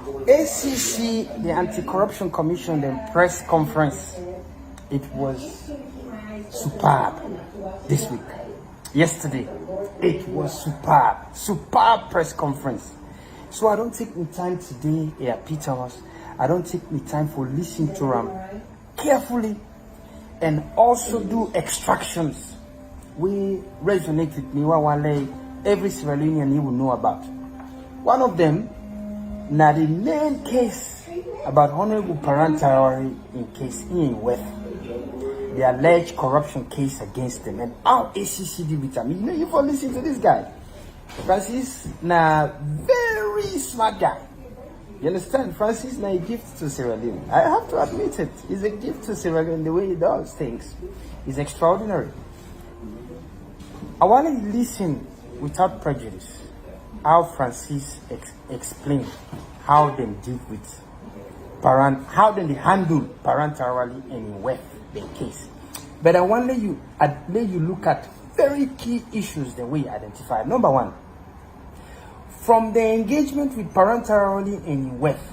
ACC, the Anti-Corruption Commission, the press conference, it was superb this week. Yesterday, it was superb press conference. So I don't take my time today, Peter, I don't take my time for listening to them carefully and also do extractions. We resonate with me, every Sierra Leonean you will know about. One of them, now the main case about Honorable Paran Tarawally in case in West, the alleged corruption case against them, and how ACC did with him. You know, you for listen to this guy, Francis, now very smart guy. You understand? Francis, now a gift to Sierra Leone. I have to admit it. He's a gift to Sierra Leone. The way he does things is extraordinary. I want to listen without prejudice how Francis explained how they deal with Paran, how they handle Paran Tarawally and in West the case. But I want to let you look at very key issues that we identify. Number one, from the engagement with Paran Tarawally and in West,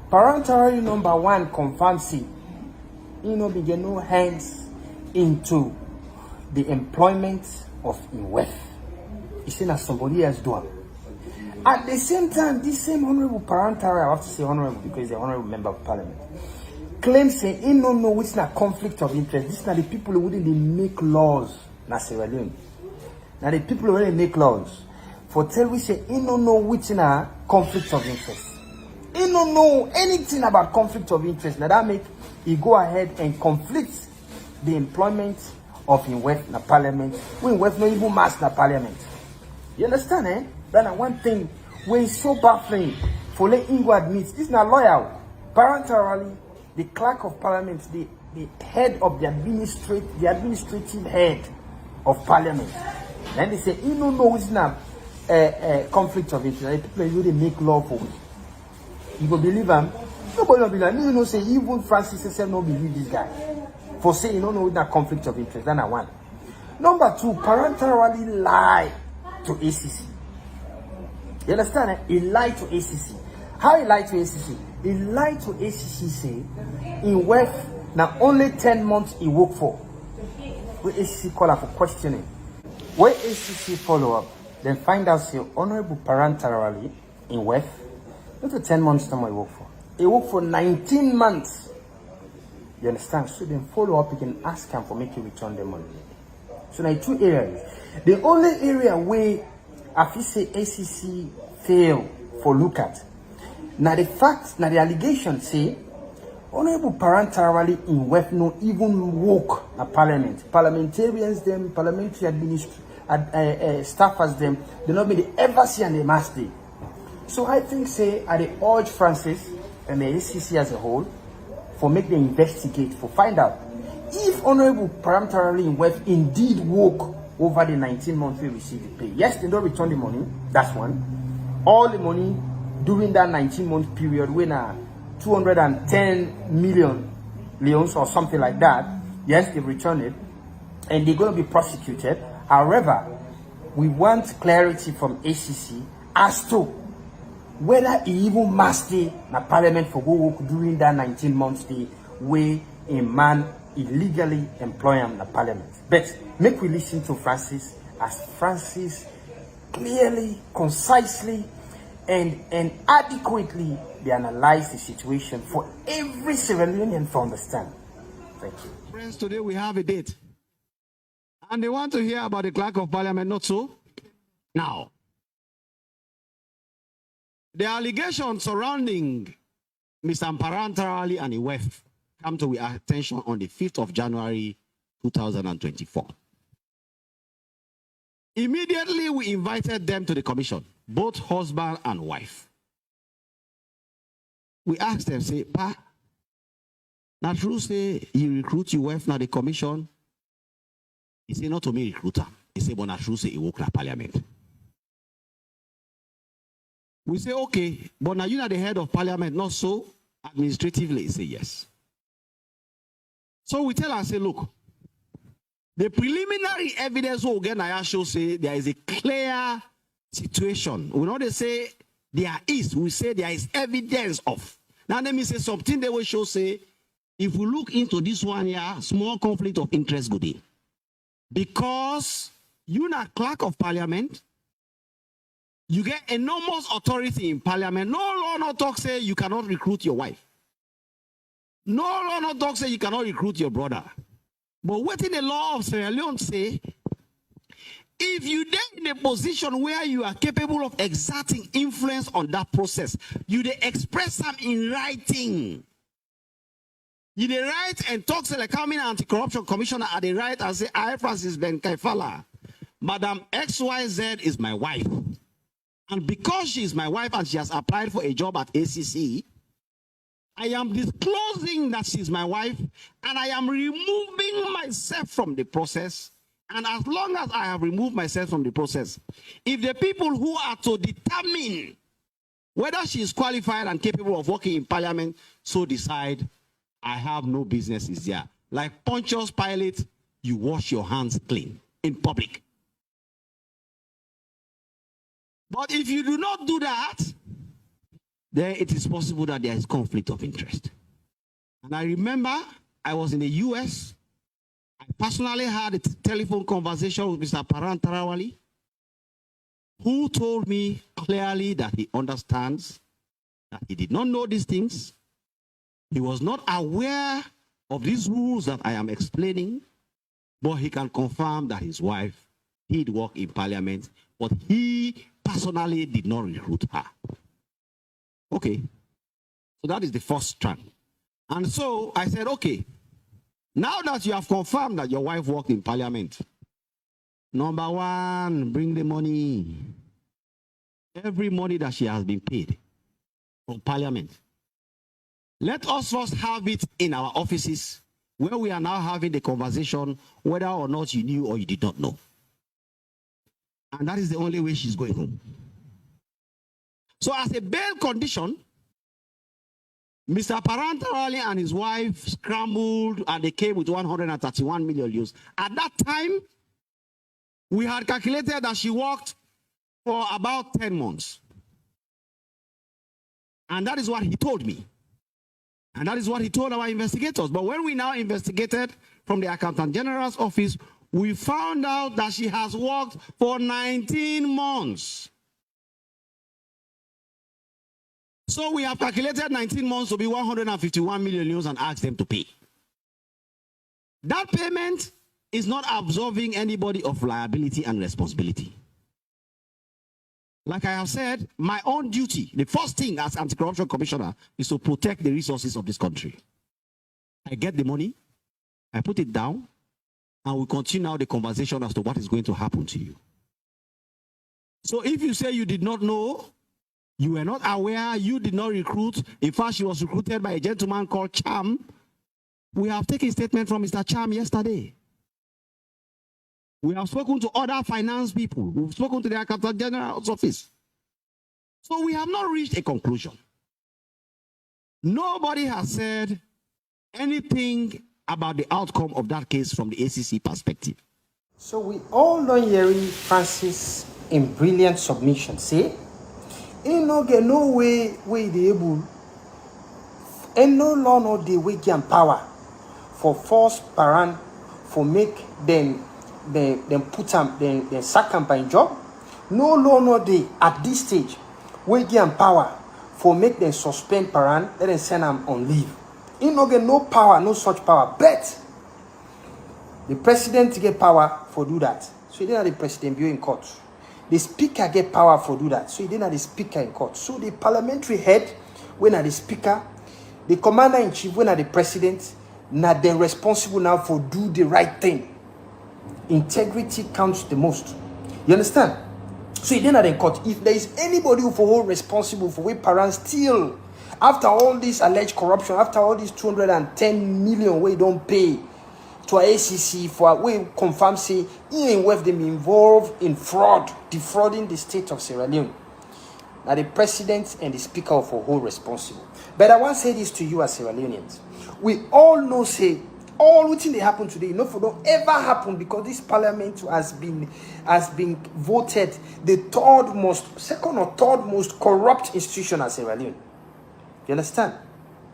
Paran Tarawally number one confirms it, begin no hands into the employment of in West. It's saying that somebody else do it. At the same time, this same Honorable Paran Tarawally, I have to say honorable because he's an honorable member of parliament, claims saying he don't know which na conflict of interest. This are the people who wouldn't make laws na Sierra Leone. Now the people who really make laws for tell we say he don't know which na conflict of interest. He don't know anything about conflict of interest. Now that make he go ahead and conflict the employment of in West na parliament. When West no even mass na parliament. You understand, eh? That's one thing when it's so baffling for let Ingo admit this is not lawyer. Paran Tarawally, the clerk of parliament, the head of the administrative head of parliament. And they say, you don't know it's not conflict of interest. People really make law for it. You go believe him? Nobody will believe him. You know, say even Francis himself don't believe this guy. For saying you don't know it's not conflict of interest. That's one. Number two, Paran Tarawally lied to ACC. You understand? Eh? He lied to ACC. How he lied to ACC? He lied to ACC say in West now only 10 months he worked for. Where ACC call for questioning. Where ACC follow up, then find out say Honorable Paran Tarawally in West, not the 10 months time he worked for. He worked for 19 months. You understand? So then follow up, you can ask him for make you return the money. So now two areas. The only area where I feel say ACC fail for look at. Now the facts, now the allegation say Honorable Paran Tarawally in West no even work at parliament. Parliamentarians them, parliamentary staffers them, they not be ever see and they must day. So I think say I urge Francis and the ACC as a whole for make them investigate, for find out if Honorable Paran Tarawally in West indeed work over the 19 months we receive the pay. Yes, they don't return the money. That's one. All the money during that 19-month period when 210 million leons or something like that, yes, they return it and they're going to be prosecuted. However, we want clarity from ACC as to whether he even must stay in parliament for go work during that 19 months day where a man illegally employ him in the parliament. But make we listen to Francis as Francis clearly, concisely, and adequately they analyze the situation for every Sierra Leonean to understand. Thank you. Friends, today we have a date. And they want to hear about the clerk of parliament, not so? Now, the allegations surrounding Mr. Paran Tarawally and Iwef come to our attention on the 5th of January 2024. Immediately, we invited them to the commission, both husband and wife. We asked them, say, Pa, now true say you recruit your wife now the commission. He said, not to me recruiter. He said, but not true say he work at parliament. We say, okay, but now you're not the head of parliament, not so administratively. He say, yes. So we tell her, say, look, the preliminary evidence we get now show say there is a clear situation. We know they say there is, we say there is evidence of. Now let me say something they will show say, if we look into this one here, small conflict of interest good in. Because you not clerk of parliament, you get enormous authority in parliament. No law no talk say you cannot recruit your wife. No law no talk say you cannot recruit your brother. But what in the law of Sierra Leone say, if you then in a position where you are capable of exerting influence on that process, you they express them in writing. You they write and talk to the coming anti-corruption commissioner at the right and say, I, Francis Ben Kaifala, Madam XYZ is my wife. And because she is my wife and she has applied for a job at ACC, I am disclosing that she's my wife and I am removing myself from the process. And as long as I have removed myself from the process, if the people who are to determine whether she is qualified and capable of working in parliament so decide, I have no business is there. Like Pontius Pilate, you wash your hands clean in public. But if you do not do that, then it is possible that there is conflict of interest. And I remember I was in the US. I personally had a telephone conversation with Mr. Paran Tarawally, who told me clearly that he understands that he did not know these things. He was not aware of these rules that I am explaining, but he can confirm that his wife did work in parliament, but he personally did not recruit her. Okay, so that is the first strand. And so I said, okay, now that you have confirmed that your wife worked in parliament, number one, bring the money. Every money that she has been paid from parliament. Let us first have it in our offices where we are now having the conversation whether or not you knew or you did not know. And that is the only way she's going home. So as a bail condition, Mr. Paran Tarawally and his wife scrambled and they came with 131 million euros. At that time, we had calculated that she worked for about 10 months. And that is what he told me. And that is what he told our investigators. But when we now investigated from the Accountant General's office, we found out that she has worked for 19 months. So we have calculated 19 months to be 151 million euros and asked them to pay. That payment is not absolving anybody of liability and responsibility. Like I have said, my own duty, the first thing as anti-corruption commissioner is to protect the resources of this country. I get the money, I put it down, and we continue now the conversation as to what is going to happen to you. So if you say you did not know, you were not aware, you did not recruit, in fact, she was recruited by a gentleman called Cham, we have taken a statement from Mr. Cham yesterday. We have spoken to other finance people. We've spoken to the Accountant General's office. So we have not reached a conclusion. Nobody has said anything about the outcome of that case from the ACC perspective. So we all know Yeri Francis in brilliant submission. See? Ain't no get no way they able. Ain't no law no the way and power for force Paran for make them put them then sack them by job. No law no they at this stage way and power for make them suspend Paran, let them send them on leave. Ain't no get no power, no such power. But the president get power for do that. So he didn't have the president be in court. The speaker get power for do that. So he didn't have the speaker in court. So the parliamentary head, when are the speaker, the commander-in-chief, when are the president, now they're responsible now for do the right thing. Integrity counts the most. You understand? So he didn't have in court. If there is anybody who for hold responsible for what Paran still, after all this alleged corruption, after all this 210 million we don't pay to ACC for we confirm say he and with them involved in fraud, defrauding the state of Sierra Leone. Now the president and the speaker for whole responsible. But I want to say this to you as Sierra Leoneans. We all know say all wetin dey happen today, you know, for don't ever happen because this parliament has been voted the second or third most corrupt institution at Sierra Leone. You understand?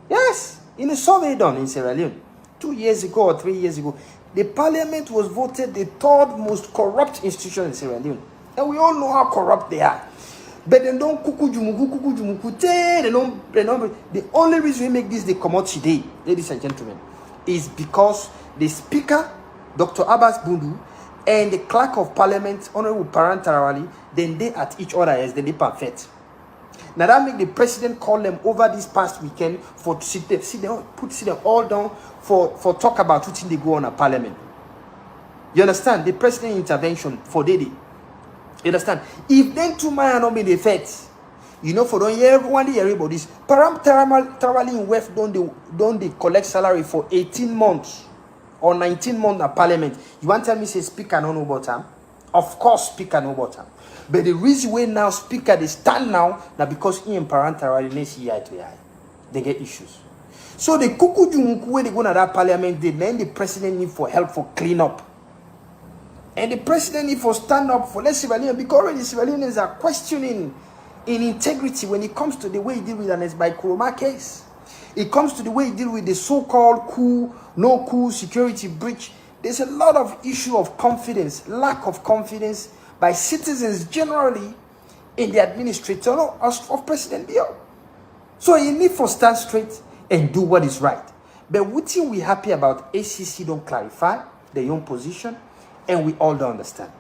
Yes, in a survey done in Sierra Leone 2 years ago or 3 years ago, the parliament was voted the third most corrupt institution in Sierra Leone, and we all know how corrupt they are. But they don't kuku jumuku. They don't. The only reason we make this the commodity today, ladies and gentlemen, is because the Speaker, Dr. Abbas Bundu, and the Clerk of Parliament, Honorable Paran Tarawally, then they at each other as they perfect. Now that make the president call them over this past weekend for sit them all down for talk about what they go on a parliament. You understand? The president intervention for Dede. You understand? If then two man not be the effect, you know, for don't hear everyone hear about this. Paran Tarawally in West don't they collect salary for 18 months or 19 months at parliament. You want to tell me say speaker no know about time? Of course speaker know about time. But the reason why now speaker they stand now because he and Paran Tarawally next eye to eye. They get issues. So the kuku jumuku when they go to that parliament, then the president need for help for clean up. And the president need for stand up for less Sierra Leone because already Sierra Leoneans are questioning in integrity when it comes to the way he deal with an Kuroma case. It comes to the way he deal with the so-called no-coup security breach. There's a lot of issue of confidence, lack of confidence by citizens generally in the administrator of President Bill. So you need for stand straight and do what is right. But what we happy about ACC don't clarify their own position, and we all don't understand.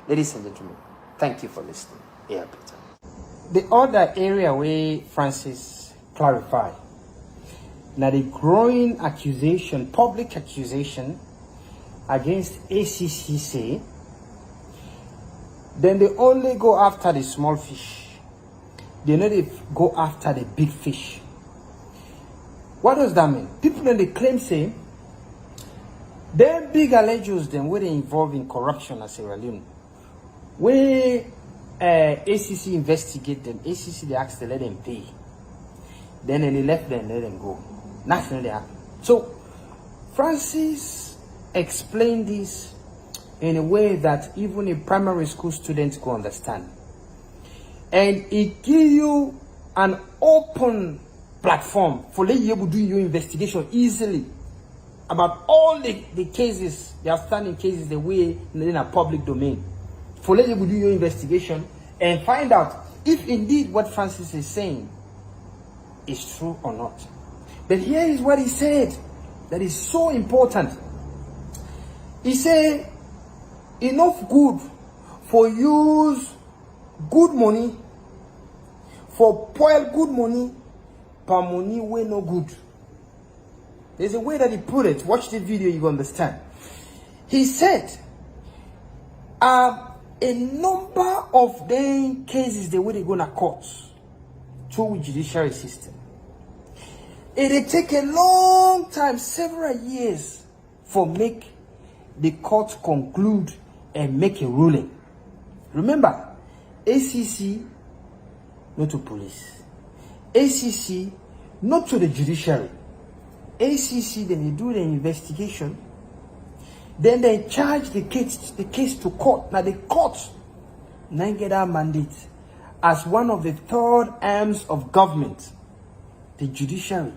Ladies and gentlemen, thank you for listening. Yeah, Peter. The other area where Francis clarified, now the growing accusation, public accusation against ACC say, then they only go after the small fish. They know they go after the big fish. What does that mean? People then they claim say, they're big allegations them where they involved in corruption at Sierra Leone. Where ACC investigate them, ACC they ask to let them pay. Then they left them, let them go. Nothing they happen. So Francis explained this in a way that even a primary school student can understand. And it gives you an open platform for let you able to do your investigation easily about all the cases, the outstanding cases, the way in a public domain. For let you able to do your investigation and find out if indeed what Francis is saying is true or not. But here is what he said that is so important. He said, enough good for use good money, for spoil good money, per money way no good. There's a way that he put it. Watch the video, you understand. He said, a number of them cases the way they go to court through judiciary system. It take a long time, several years, for make the court conclude and make a ruling. Remember, ACC not to police, ACC not to the judiciary. ACC then they do the investigation, then they charge the case to court. Now the court now get our mandate as one of the third arms of government, the judiciary.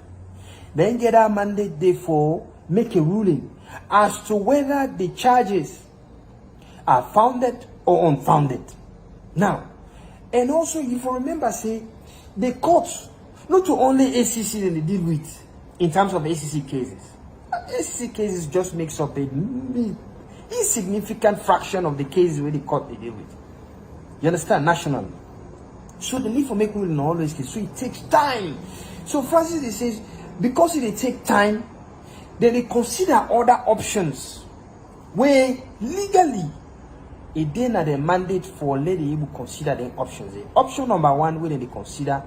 Then get our mandate therefore make a ruling as to whether the charges are founded or unfounded. Now, and also if you remember, say the courts not to only ACC that they deal with in terms of ACC cases. ACC cases just makes up a insignificant fraction of the cases where the court they deal with. You understand? Nationally. So the need for make ruling on all these cases. So it takes time. So Francis says, because it take time, then they consider other options where legally it then are the mandate for lady able consider the options. Option number one, where they consider.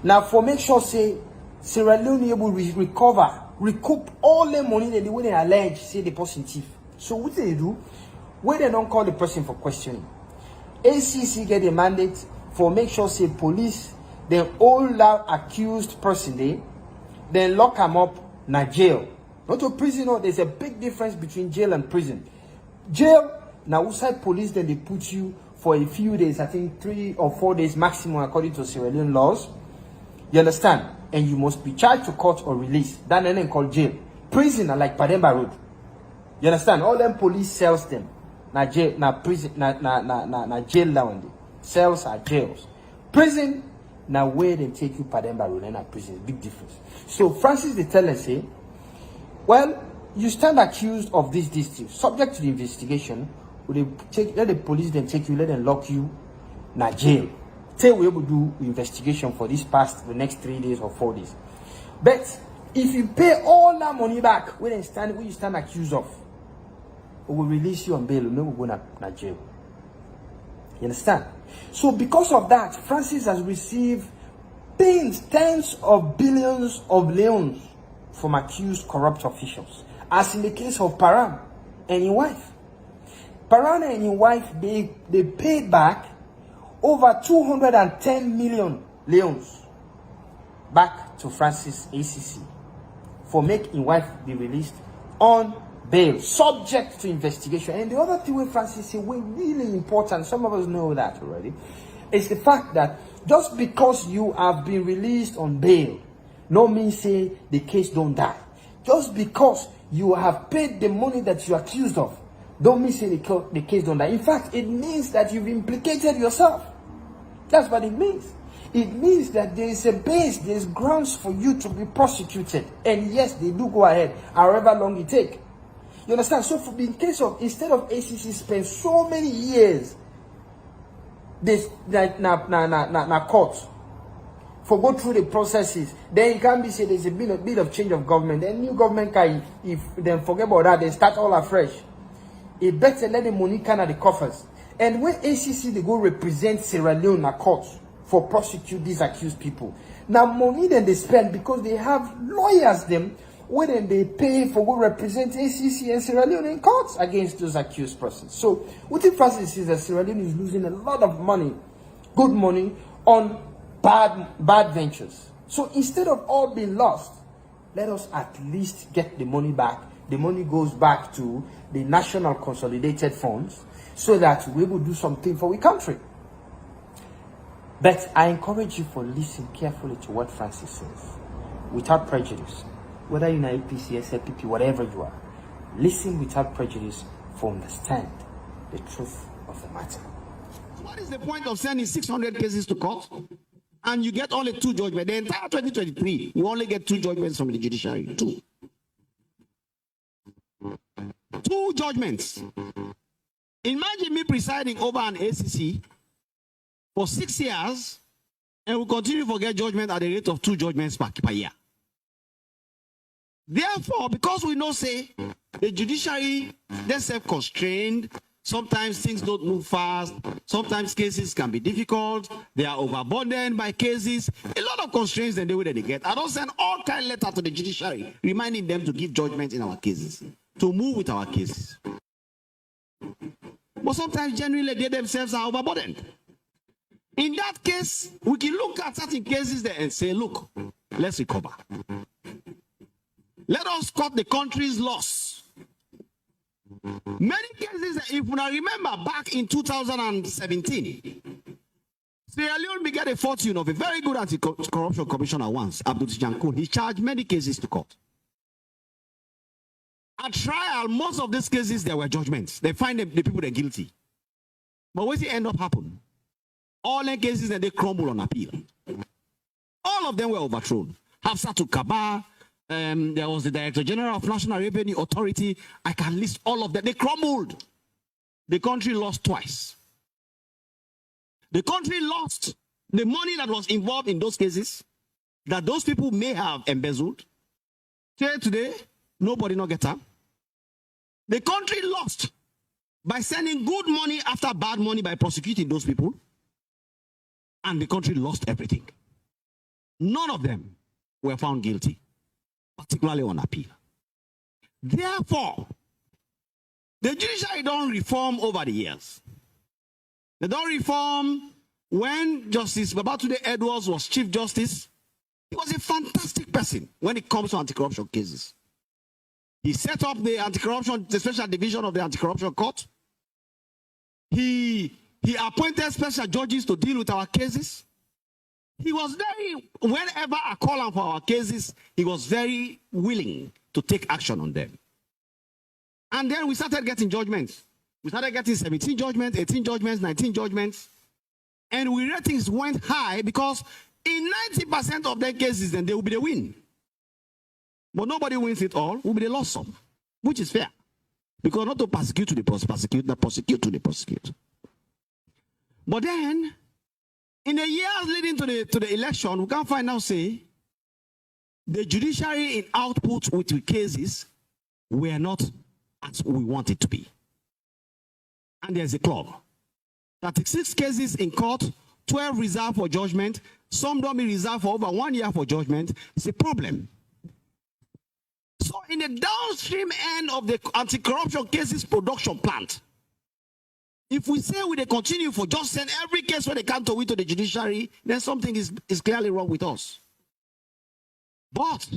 Now for make sure say Sierra Leone able recoup all the money that they allege say the person thief. So what they do, where they don't call the person for questioning. ACC get a mandate for make sure say police then hold that accused person then lock him up in jail Not to prison, no, there's a big difference between jail and prison. Jail, now outside police, then they put you for a few days, I think 3 or 4 days maximum according to Sierra Leone laws. You understand? And you must be charged to court or released. That then called jail. Prison are like Pademba Road. You understand? All them police cells them. Now jail, now prison, now jail now. Cells are jails. Prison, now where they take you Pademba Road and prison. Big difference. So Francis they tell us, say, well, you stand accused of this thing. Subject to the investigation, let the police then take you, let them lock you na jail. Say we will do investigation for the next 3 days or 4 days. But if you pay all that money back, when you stand accused of, we will release you on bail, no go na jail. You understand? So because of that, Francis has received tens of billions of leons from accused corrupt officials, as in the case of Paran and his wife. Paran and his wife, they paid back over 210 million leons back to Francis ACC for making his wife be released on bail, subject to investigation. And the other thing with Francis said, we're really important, some of us know that already, is the fact that just because you have been released on bail, no means say the case don't die. Just because you have paid the money that you're accused of, don't mean say the case don't die. In fact, it means that you've implicated yourself. That's what it means. It means that there is a base, there's grounds for you to be prosecuted. And yes, they do go ahead, however long it takes. You understand? So for in case of, instead of ACC spend so many years this na court for go through the processes, then it can be said there's a bit of change of government. Then new government can, if they forget about that, they start all afresh. It better let the money come at the coffers. And when ACC they go represent Sierra Leone na court for prosecute these accused people. Now money then they spend because they have lawyers them when they pay for go represent ACC and Sierra Leone in courts against those accused persons. So what if Francis is that Sierra Leone is losing a lot of money, good money, on bad ventures. So instead of all being lost, let us at least get the money back. The money goes back to the national consolidated funds so that we will do something for the country. But I encourage you for listen carefully to what Francis says, without prejudice. Whether you're in APC, SLPP, whatever you are, listen without prejudice for understand the truth of the matter. What is the point of sending 600 cases to court and you get only 2 judgments? The entire 2023, you only get 2 judgments from the judiciary. 2 judgments. Imagine me presiding over an ACC for 6 years and we continue to get judgment at the rate of 2 judgments per year. Therefore, because we know, say, the judiciary, they're self-constrained, sometimes things don't move fast, sometimes cases can be difficult, they are overburdened by cases, a lot of constraints than the way that they get. I don't send all kind of letters to the judiciary, reminding them to give judgment in our cases, to move with our cases. But sometimes, generally, they themselves are overburdened. In that case, we can look at certain cases there and say, look, let's recover. Let us cut the country's loss. Many cases, if you remember back in 2017, Sierra Leone began a fortune of a very good anti-corruption commissioner once, Abdul Jankun. He charged many cases to court. At trial, most of these cases, there were judgments. They find the people that are guilty. But what's the end up happen? All the cases that they crumble on appeal. All of them were overthrown. Hafsatu Kaba, there was the Director General of National Revenue Authority. I can list all of them. They crumbled. The country lost twice. The country lost the money that was involved in those cases that those people may have embezzled. Today, nobody not get up. The country lost by sending good money after bad money by prosecuting those people. And the country lost everything. None of them were found guilty, particularly on appeal. Therefore, the judiciary don't reform over the years. They don't reform. When Justice Babatunde Edwards was Chief Justice, he was a fantastic person when it comes to anti-corruption cases. He set up the anti-corruption, the special division of the anti-corruption court. He appointed special judges to deal with our cases. He was whenever I call on for our cases, he was very willing to take action on them. And then we started getting judgments. We started getting 17 judgments, 18 judgments, 19 judgments. And we ratings went high because in 90% of their cases, then they will be the win. But nobody wins it all, will be the loss of, which is fair. Because not to persecute to the prosecute, not prosecute to the prosecute. But then, in the years leading to the election, we can find out, say, the judiciary in output with the cases were not as we want it to be. And there's a club. 36 cases in court, 12 reserved for judgment, some don't be reserved for over 1 year for judgment. It's a problem. So in the downstream end of the anti-corruption cases production plant, if we say we continue for just send every case when they come to the judiciary, then something is clearly wrong with us. But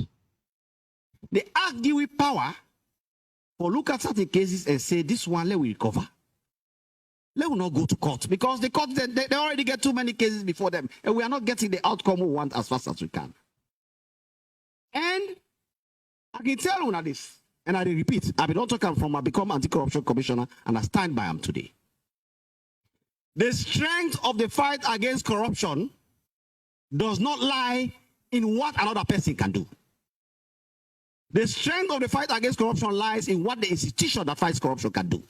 they argue with power for look at certain cases and say, this one, let we recover. Let we not go to court because the court, they already get too many cases before them and we are not getting the outcome we want as fast as we can. And I can tell you this, and I repeat, I don't talk from I become anti-corruption commissioner and I stand by them today. The strength of the fight against corruption does not lie in what another person can do. The strength of the fight against corruption lies in what the institution that fights corruption can do.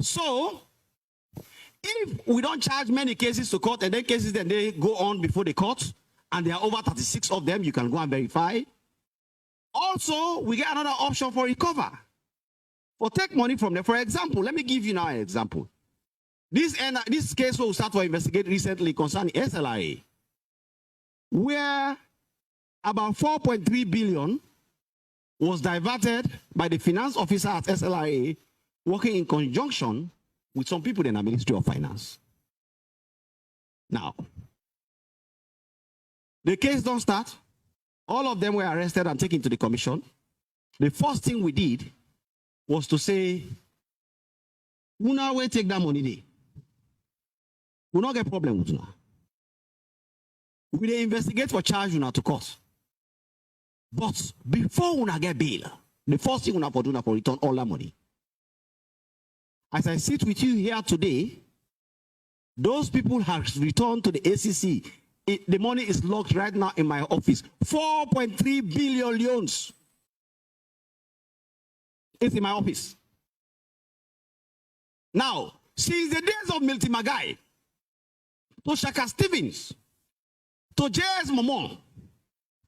So, if we don't charge many cases to court and then cases then they go on before the court, and there are over 36 of them, you can go and verify. Also, we get another option for recover. Or take money from them. For example, let me give you now an example. This case we start to investigate recently concerning SLRA, where about 4.3 billion was diverted by the finance officer at SLRA working in conjunction with some people in the Ministry of Finance. Now, the case don't start. All of them were arrested and taken to the commission. The first thing we did was to say, we now will take that money there. We not get problem with you now. We investigate for charge you now to court. But before we get bail, the first thing we have to do now for return all that money. As I sit with you here today, those people have returned to the ACC. The money is locked right now in my office. 4.3 billion loans. It's in my office. Now, since the days of Milty Magai, to Shaka Stevens, to J.S. Momon,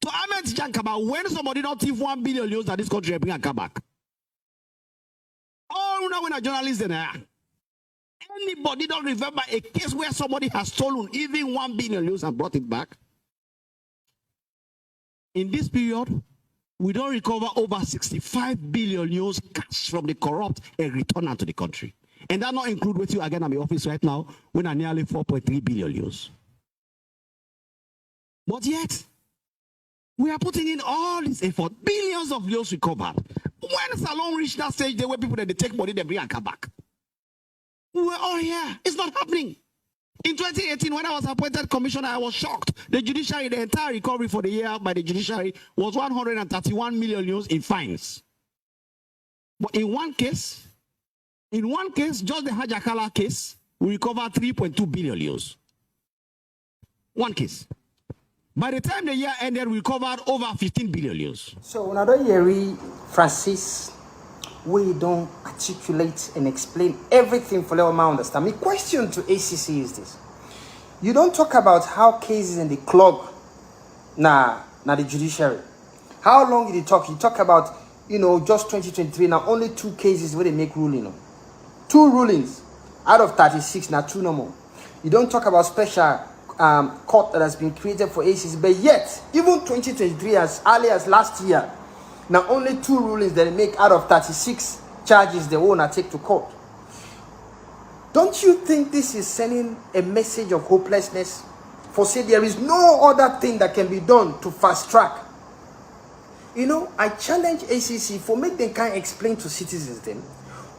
to Ahmed Jankaba, when somebody don't thief 1 billion loans that this country bring and come back. Oh, now when a journalist in there. Anybody don't remember a case where somebody has stolen even 1 billion euros and brought it back? In this period, we don't recover over 65 billion euros cash from the corrupt and return it to the country. And that not include with you again at my office right now when I nearly 4.3 billion euros. But yet, we are putting in all this effort, billions of euros recovered. When Salon reached that stage, there were people that they take money, they bring and come back. We were all here. It's not happening. In 2018, when I was appointed commissioner, I was shocked. The judiciary, the entire recovery for the year by the judiciary was 131 million euros in fines. But in one case, just the Hajakala case, we recovered 3.2 billion euros. One case. By the time the year ended, we recovered over 15 billion euros. So, when I don't hear Francis, we don't articulate and explain everything for let me understand. My question to ACC is this. You don't talk about how cases in the clog na the judiciary. How long did you talk? You talk about, just 2023, now only 2 cases where they make ruling. 2 rulings out of 36, now 2 no more. You don't talk about special court that has been created for ACC, but yet, even 2023, as early as last year, now only 2 rulings that they make out of 36 charges they want to take to court. Don't you think this is sending a message of hopelessness? For say there is no other thing that can be done to fast track. You know, I challenge ACC for make them kind explain to citizens then,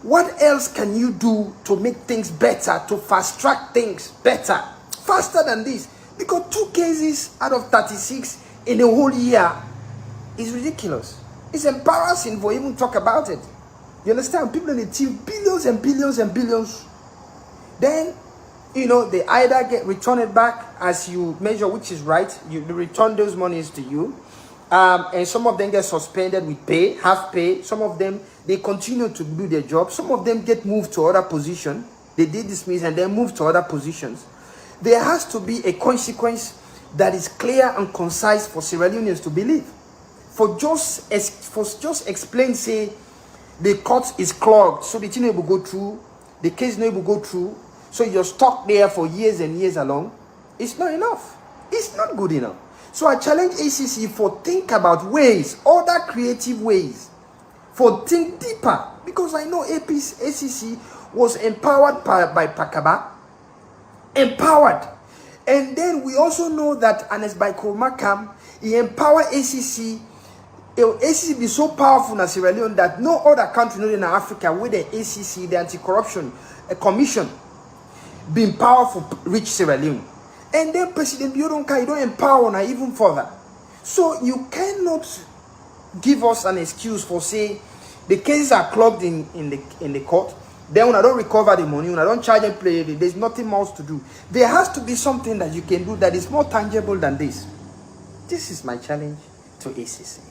what else can you do to make things better, to fast track things better, faster than this? Because 2 cases out of 36 in a whole year is ridiculous. It's embarrassing for even talk about it. You understand? People in the team, billions and billions and billions. Then, you know, they either get returned back as you measure, which is right. You return those monies to you. And some of them get suspended with pay, half pay. Some of them, they continue to do their job. Some of them get moved to other positions. They did dismiss and then moved to other positions. There has to be a consequence that is clear and concise for Sierra Leoneans to believe. For just explain, say, the court is clogged, so the thing will go through, the case will go through, so you're stuck there for years and years along. It's not enough. It's not good enough. So I challenge ACC for think about ways, other creative ways, for think deeper. Because I know ACC was empowered by Pakaba. Empowered. And then we also know that Anes by Makam, he empowered ACC. ACC be so powerful in Sierra Leone that no other country in Africa with the ACC, the Anti-Corruption Commission, being powerful reach Sierra Leone. And then President Biodonka, you don't empower her even further. So you cannot give us an excuse for say the cases are clogged in the court. Then when I don't recover the money, when I don't charge and play, there's nothing else to do. There has to be something that you can do that is more tangible than this. This is my challenge to ACC.